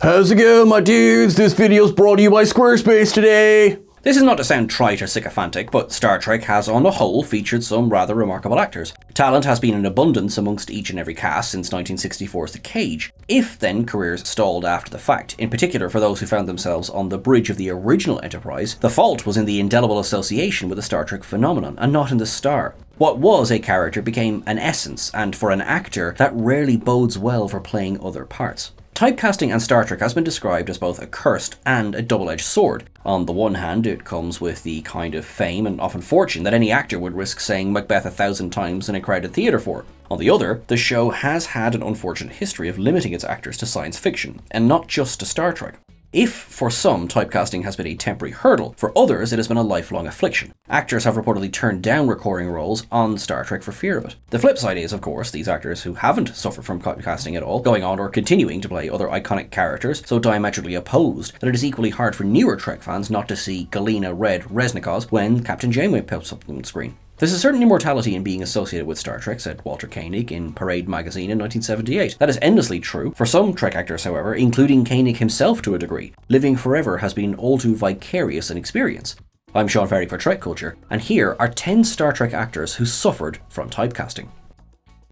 How's it going, my dudes? This video's brought to you by Squarespace today. This is not to sound trite or sycophantic, but Star Trek has on the whole featured some rather remarkable actors. Talent has been in abundance amongst each and every cast since 1964's The Cage, if then careers stalled after the fact. In particular for those who found themselves on the bridge of the original Enterprise, the fault was in the indelible association with the Star Trek phenomenon, and not in the star. What was a character became an essence, and for an actor, that rarely bodes well for playing other parts. Typecasting in Star Trek has been described as both a cursed and a double-edged sword. On the one hand, it comes with the kind of fame and often fortune that any actor would risk saying Macbeth 1,000 times in a crowded theatre for. On the other, the show has had an unfortunate history of limiting its actors to science fiction, and not just to Star Trek. If, for some, typecasting has been a temporary hurdle, for others it has been a lifelong affliction. Actors have reportedly turned down recurring roles on Star Trek for fear of it. The flip side is, of course, these actors who haven't suffered from typecasting at all, going on or continuing to play other iconic characters, so diametrically opposed that it is equally hard for newer Trek fans not to see Galina Red Reznikovs when Captain Janeway pops up on the screen. There's a certain immortality in being associated with Star Trek, said Walter Koenig in Parade magazine in 1978. That is endlessly true. For some Trek actors, however, including Koenig himself to a degree, living forever has been all too vicarious an experience. I'm Sean Ferry for TrekCulture, and here are 10 Star Trek actors who suffered from typecasting.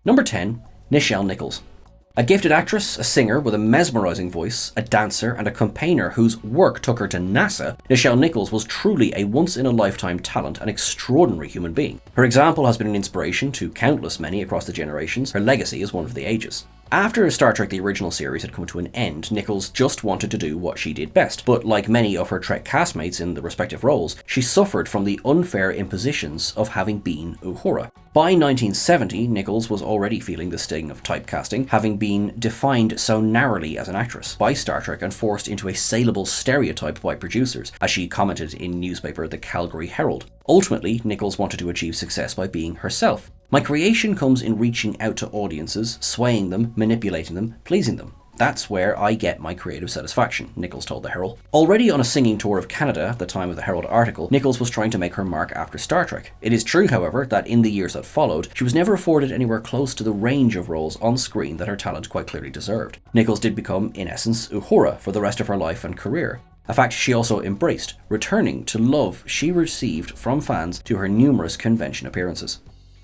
Number 10, Nichelle Nichols. A gifted actress, a singer with a mesmerising voice, a dancer and a campaigner whose work took her to NASA, Nichelle Nichols was truly a once-in-a-lifetime talent and extraordinary human being. Her example has been an inspiration to countless many across the generations. Her legacy is one of the ages. After Star Trek the original series had come to an end, Nichols just wanted to do what she did best, but like many of her Trek castmates in the respective roles, she suffered from the unfair impositions of having been Uhura. By 1970, Nichols was already feeling the sting of typecasting, having been defined so narrowly as an actress by Star Trek and forced into a saleable stereotype by producers, as she commented in newspaper The Calgary Herald. Ultimately, Nichols wanted to achieve success by being herself. My creation comes in reaching out to audiences, swaying them, manipulating them, pleasing them. That's where I get my creative satisfaction, Nichols told the Herald. Already on a singing tour of Canada at the time of the Herald article, Nichols was trying to make her mark after Star Trek. It is true, however, that in the years that followed, she was never afforded anywhere close to the range of roles on screen that her talent quite clearly deserved. Nichols did become, in essence, Uhura for the rest of her life and career. A fact she also embraced, returning to love she received from fans to her numerous convention appearances.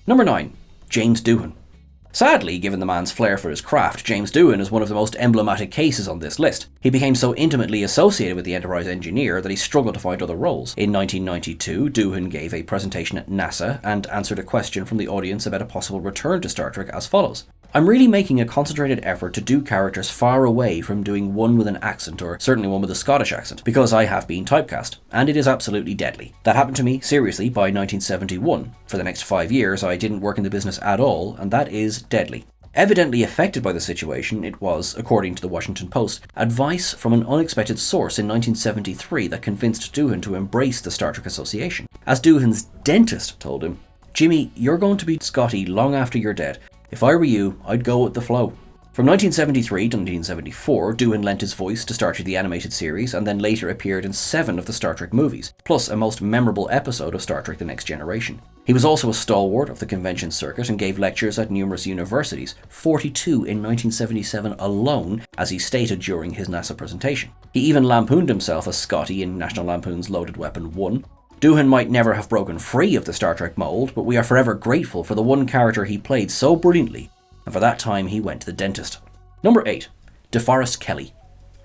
Number 9, James Doohan. Sadly, given the man's flair for his craft, James Doohan is one of the most emblematic cases on this list. He became so intimately associated with the Enterprise engineer that he struggled to find other roles. In 1992, Doohan gave a presentation at NASA and answered a question from the audience about a possible return to Star Trek as follows. I'm really making a concentrated effort to do characters far away from doing one with an accent, or certainly one with a Scottish accent, because I have been typecast, and it is absolutely deadly. That happened to me, seriously, by 1971. For the next 5 years, I didn't work in the business at all, and that is deadly. Evidently affected by the situation, it was, according to the Washington Post, advice from an unexpected source in 1973 that convinced Doohan to embrace the Star Trek association. As Doohan's dentist told him, "Jimmy, you're going to be Scotty long after you're dead. If I were you, I'd go with the flow." From 1973 to 1974, Doohan lent his voice to Star Trek the Animated Series and then later appeared in 7 of the Star Trek movies, plus a most memorable episode of Star Trek The Next Generation. He was also a stalwart of the convention circuit and gave lectures at numerous universities, 42 in 1977 alone, as he stated during his NASA presentation. He even lampooned himself as Scotty in National Lampoon's Loaded Weapon 1. Doohan might never have broken free of the Star Trek mold, but we are forever grateful for the one character he played so brilliantly, and for that time he went to the dentist. Number 8, DeForest Kelly.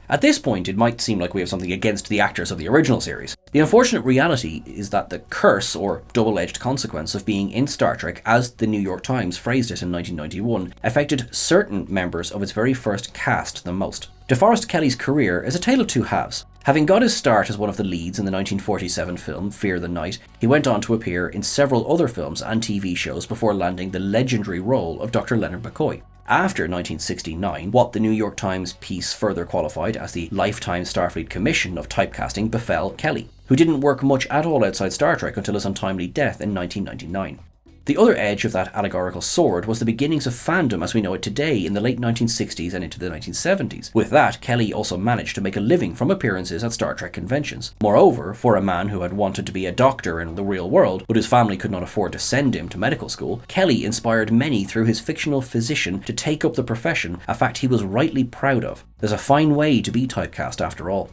At this point, it might seem like we have something against the actors of the original series. The unfortunate reality is that the curse, or double-edged consequence, of being in Star Trek, as the New York Times phrased it in 1991, affected certain members of its very first cast the most. DeForest Kelly's career is a tale of two halves. Having got his start as one of the leads in the 1947 film Fear the Night, he went on to appear in several other films and TV shows before landing the legendary role of Dr. Leonard McCoy. After 1969, what the New York Times piece further qualified as the Lifetime Starfleet Commission of Typecasting befell Kelly, who didn't work much at all outside Star Trek until his untimely death in 1999. The other edge of that allegorical sword was the beginnings of fandom as we know it today in the late 1960s and into the 1970s. With that, Kelly also managed to make a living from appearances at Star Trek conventions. Moreover, for a man who had wanted to be a doctor in the real world, but his family could not afford to send him to medical school, Kelly inspired many through his fictional physician to take up the profession, a fact he was rightly proud of. There's a fine way to be typecast after all.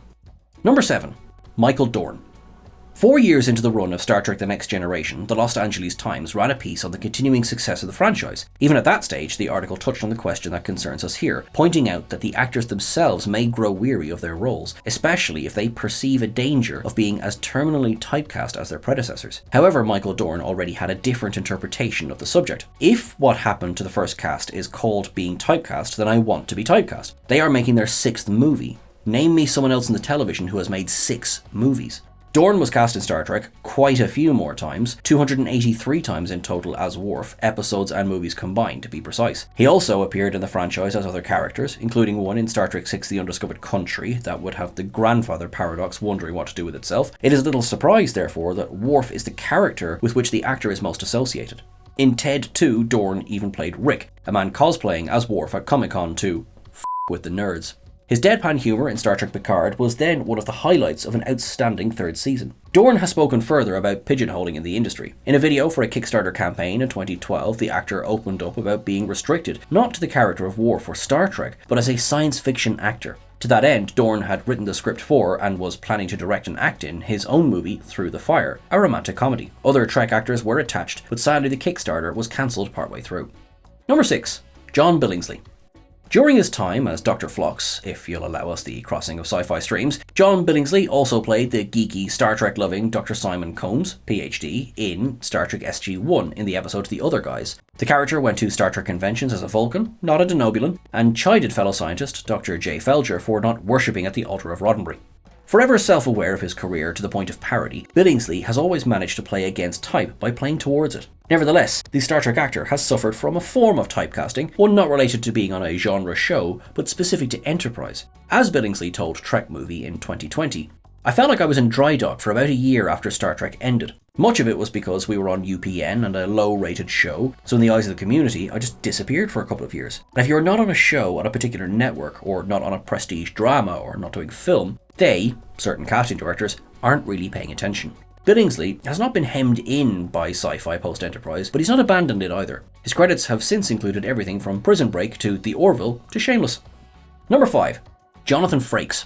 Number 7. Michael Dorne. 4 years into the run of Star Trek The Next Generation, the Los Angeles Times ran a piece on the continuing success of the franchise. Even at that stage, the article touched on the question that concerns us here, pointing out that the actors themselves may grow weary of their roles, especially if they perceive a danger of being as terminally typecast as their predecessors. However, Michael Dorne already had a different interpretation of the subject. If what happened to the first cast is called being typecast, then I want to be typecast. They are making their 6th movie. Name me someone else in the television who has made 6 movies. Dorne was cast in Star Trek quite a few more times, 283 times in total as Worf, episodes and movies combined to be precise. He also appeared in the franchise as other characters, including one in Star Trek VI The Undiscovered Country that would have the grandfather paradox wondering what to do with itself. It is little surprise, therefore, that Worf is the character with which the actor is most associated. In Ted 2, Dorne even played Rick, a man cosplaying as Worf at Comic-Con to f*** with the nerds. His deadpan humour in Star Trek Picard was then one of the highlights of an outstanding 3rd season. Dorne has spoken further about pigeonholing in the industry. In a video for a Kickstarter campaign in 2012, the actor opened up about being restricted not to the character of Worf or Star Trek, but as a science fiction actor. To that end, Dorne had written the script for, and was planning to direct and act in, his own movie Through the Fire, a romantic comedy. Other Trek actors were attached, but sadly the Kickstarter was cancelled partway through. Number 6. John Billingsley. During his time as Dr. Phlox, if you'll allow us the crossing of sci-fi streams, John Billingsley also played the geeky, Star Trek-loving Dr. Simon Combs, PhD, in Star Trek SG-1 in the episode The Other Guys. The character went to Star Trek conventions as a Vulcan, not a Denobulan, and chided fellow scientist Dr. J. Felger for not worshipping at the altar of Roddenberry. Forever self-aware of his career to the point of parody, Billingsley has always managed to play against type by playing towards it. Nevertheless, the Star Trek actor has suffered from a form of typecasting, one not related to being on a genre show, but specific to Enterprise. As Billingsley told Trek Movie in 2020, "I felt like I was in dry dock for about a year after Star Trek ended. Much of it was because we were on UPN and a low-rated show, so in the eyes of the community, I just disappeared for a couple of years. And if you're not on a show on a particular network, or not on a prestige drama, or not doing film, they, certain casting directors, aren't really paying attention." Billingsley has not been hemmed in by sci-fi post-Enterprise, but he's not abandoned it either. His credits have since included everything from Prison Break to The Orville to Shameless. Number 5. Jonathan Frakes.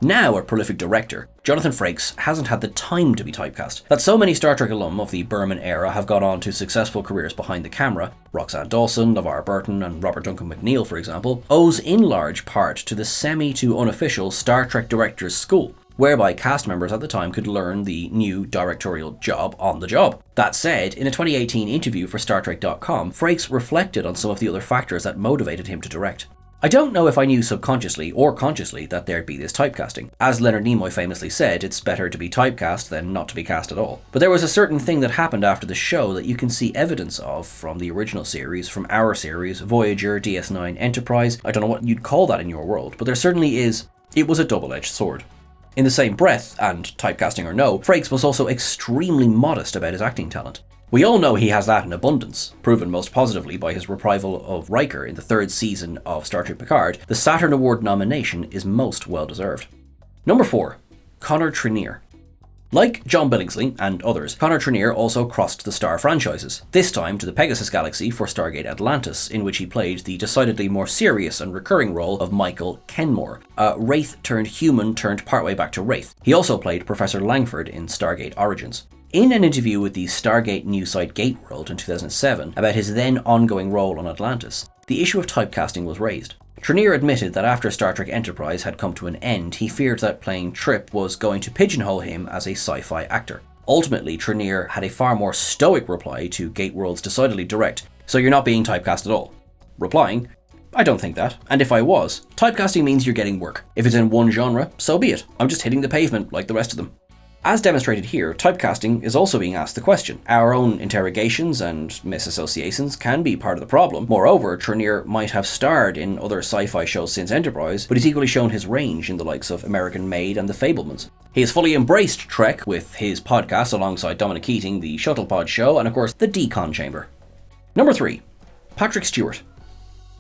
Now a prolific director, Jonathan Frakes hasn't had the time to be typecast. That so many Star Trek alum of the Berman era have gone on to successful careers behind the camera, Roxanne Dawson, LeVar Burton and Robert Duncan McNeil for example, owes in large part to the semi to unofficial Star Trek Directors School, whereby cast members at the time could learn the new directorial job on the job. That said, in a 2018 interview for StarTrek.com, Frakes reflected on some of the other factors that motivated him to direct. "I don't know if I knew subconsciously or consciously that there'd be this typecasting. As Leonard Nimoy famously said, it's better to be typecast than not to be cast at all. But there was a certain thing that happened after the show that you can see evidence of from the original series, from our series, Voyager, DS9, Enterprise. I don't know what you'd call that in your world, but there certainly is. It was a double-edged sword." In the same breath, and typecasting or no, Frakes was also extremely modest about his acting talent. We all know he has that in abundance, proven most positively by his reprisal of Riker in the 3rd season of Star Trek Picard. The Saturn Award nomination is most well deserved. Number 4. Connor Trinneer. Like John Billingsley and others, Connor Trinneer also crossed the Star franchises, this time to the Pegasus Galaxy for Stargate Atlantis, in which he played the decidedly more serious and recurring role of Michael Kenmore, a Wraith turned human turned partway back to Wraith. He also played Professor Langford in Stargate Origins. In an interview with the Stargate news site Gateworld in 2007 about his then ongoing role on Atlantis, the issue of typecasting was raised. Trinneer admitted that after Star Trek Enterprise had come to an end, he feared that playing Trip was going to pigeonhole him as a sci-fi actor. Ultimately, Trinneer had a far more stoic reply to Gateworld's decidedly direct, "So you're not being typecast at all?" Replying, "I don't think that, and if I was, typecasting means you're getting work. If it's in one genre, so be it. I'm just hitting the pavement like the rest of them." As demonstrated here, typecasting is also being asked the question. Our own interrogations and misassociations can be part of the problem. Moreover, Trenier might have starred in other sci-fi shows since Enterprise, but he's equally shown his range in the likes of American Maid and The Fabelmans. He has fully embraced Trek with his podcast alongside Dominic Keating, The Shuttlepod Show, and of course, The Decon Chamber. Number 3. Patrick Stewart.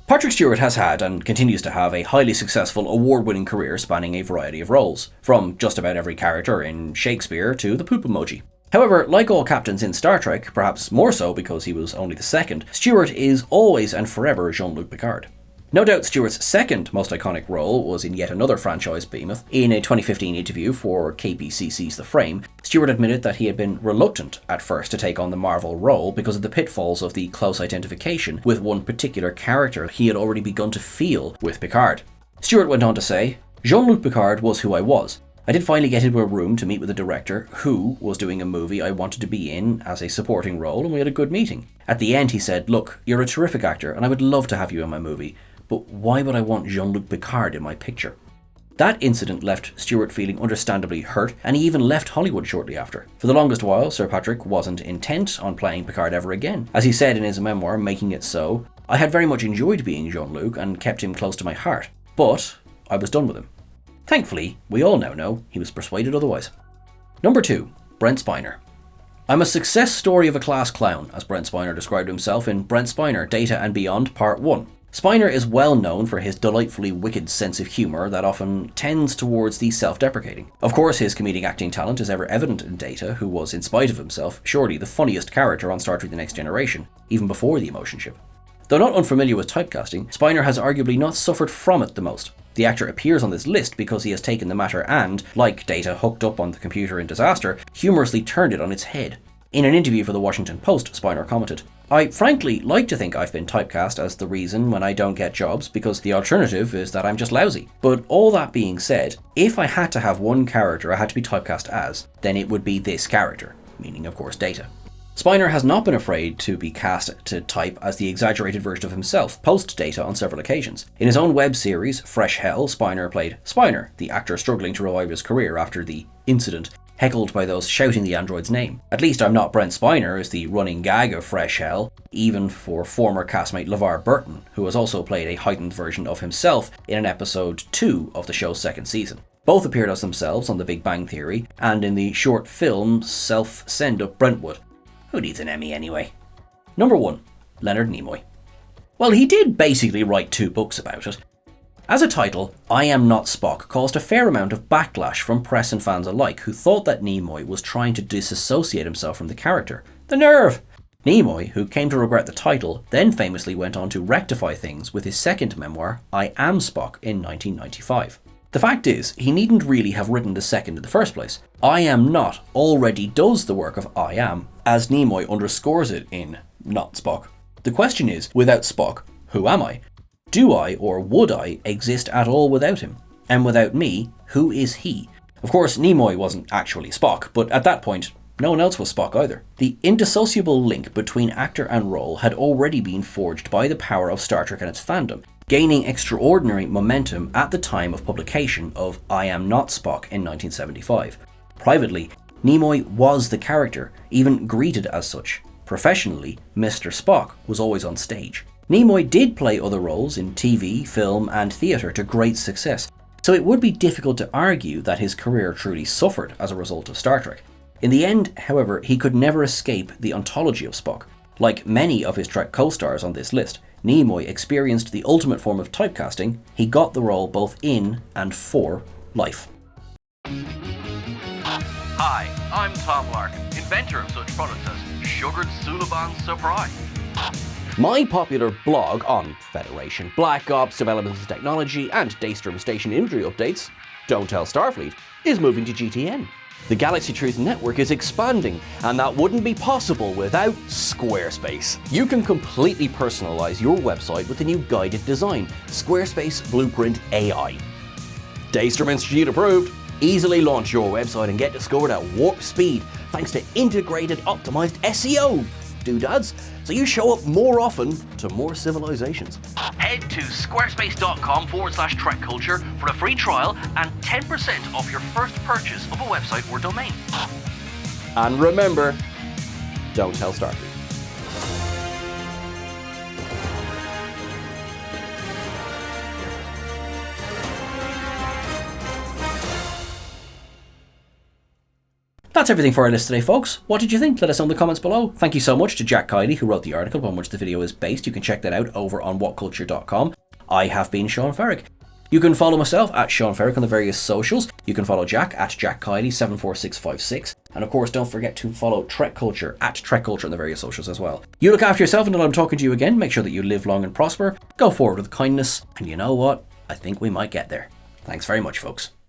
Patrick Stewart has had, and continues to have, a highly successful award-winning career spanning a variety of roles, from just about every character in Shakespeare to the poop emoji. However, like all captains in Star Trek, perhaps more so because he was only the second, Stewart is always and forever Jean-Luc Picard. No doubt Stewart's second most iconic role was in yet another franchise behemoth. In a 2015 interview for KPCC's The Frame, Stewart admitted that he had been reluctant at first to take on the Marvel role because of the pitfalls of the close identification with one particular character he had already begun to feel with Picard. Stewart went on to say, "Jean-Luc Picard was who I was. I did finally get into a room to meet with a director who was doing a movie I wanted to be in as a supporting role, and we had a good meeting. At the end he said, 'Look, you're a terrific actor and I would love to have you in my movie. But why would I want Jean-Luc Picard in my picture?' That incident left Stewart feeling understandably hurt, and he even left Hollywood shortly after. For the longest while, Sir Patrick wasn't intent on playing Picard ever again. As he said in his memoir, Making It So, "I had very much enjoyed being Jean-Luc and kept him close to my heart, but I was done with him." Thankfully, we all now know he was persuaded otherwise. Number 2. Brent Spiner. "I'm a success story of a class clown," as Brent Spiner described himself in Brent Spiner, Data and Beyond, Part 1. Spiner is well known for his delightfully wicked sense of humour that often tends towards the self-deprecating. Of course, his comedic acting talent is ever evident in Data, who was, in spite of himself, surely the funniest character on Star Trek The Next Generation, even before the emotion ship. Though not unfamiliar with typecasting, Spiner has arguably not suffered from it the most. The actor appears on this list because he has taken the matter and, like Data hooked up on the computer in Disaster, humorously turned it on its head. In an interview for the Washington Post, Spiner commented, "I frankly like to think I've been typecast as the reason when I don't get jobs, because the alternative is that I'm just lousy. But all that being said, if I had to have one character I had to be typecast as, then it would be this character," meaning of course Data. Spiner has not been afraid to be cast to type as the exaggerated version of himself post-Data on several occasions. In his own web series, Fresh Hell, Spiner played Spiner, the actor struggling to revive his career after the incident, heckled by those shouting the android's name. "At least I'm not Brent Spiner" is the running gag of Fresh Hell, even for former castmate LeVar Burton, who has also played a heightened version of himself in an episode 2 of the show's second season. Both appeared as themselves on The Big Bang Theory and in the short film Self-Send Up Brentwood. Who needs an Emmy anyway? Number 1. Leonard Nimoy. Well, he did basically write 2 books about it. As a title, I Am Not Spock caused a fair amount of backlash from press and fans alike who thought that Nimoy was trying to disassociate himself from the character. The nerve! Nimoy, who came to regret the title, then famously went on to rectify things with his second memoir, I Am Spock, in 1995. The fact is, he needn't really have written the second in the first place. I Am Not already does the work of I Am, as Nimoy underscores it in Not Spock. The question is, without Spock, who am I? Do I, or would I, exist at all without him? And without me, who is he? Of course, Nimoy wasn't actually Spock, but at that point, no one else was Spock either. The indissociable link between actor and role had already been forged by the power of Star Trek and its fandom, gaining extraordinary momentum at the time of publication of I Am Not Spock in 1975. Privately, Nimoy was the character, even greeted as such. Professionally, Mr. Spock was always on stage. Nimoy did play other roles in TV, film and theatre to great success, so it would be difficult to argue that his career truly suffered as a result of Star Trek. In the end, however, he could never escape the ontology of Spock. Like many of his Trek co-stars on this list, Nimoy experienced the ultimate form of typecasting. He got the role both in and for life. Hi, I'm Tom Larkin, inventor of such products as Sugared Suliban Surprise. My popular blog on Federation, Black Ops, developments in technology, and Daystrom Station imagery updates, Don't Tell Starfleet, is moving to GTN. The Galaxy Truth Network is expanding, and that wouldn't be possible without Squarespace. You can completely personalize your website with the new guided design, Squarespace Blueprint AI. Daystrom Institute approved. Easily launch your website and get discovered at warp speed thanks to integrated optimized SEO. doodads, so you show up more often to more civilizations. Head to squarespace.com/TrekCulture for a free trial and 10% off your first purchase of a website or domain. And remember, don't tell Starfleet. That's everything for our list today, folks. What did you think? Let us know in the comments below. Thank you so much to Jack Kiley, who wrote the article on which the video is based. You can check that out over on whatculture.com. I have been Sean Ferrick. You can follow myself at Sean Ferrick on the various socials. You can follow Jack at Jack Kiley 74656. And of course, don't forget to follow TrekCulture at TrekCulture on the various socials as well. You look after yourself until I'm talking to you again. Make sure that you live long and prosper. Go forward with kindness. And you know what? I think we might get there. Thanks very much, folks.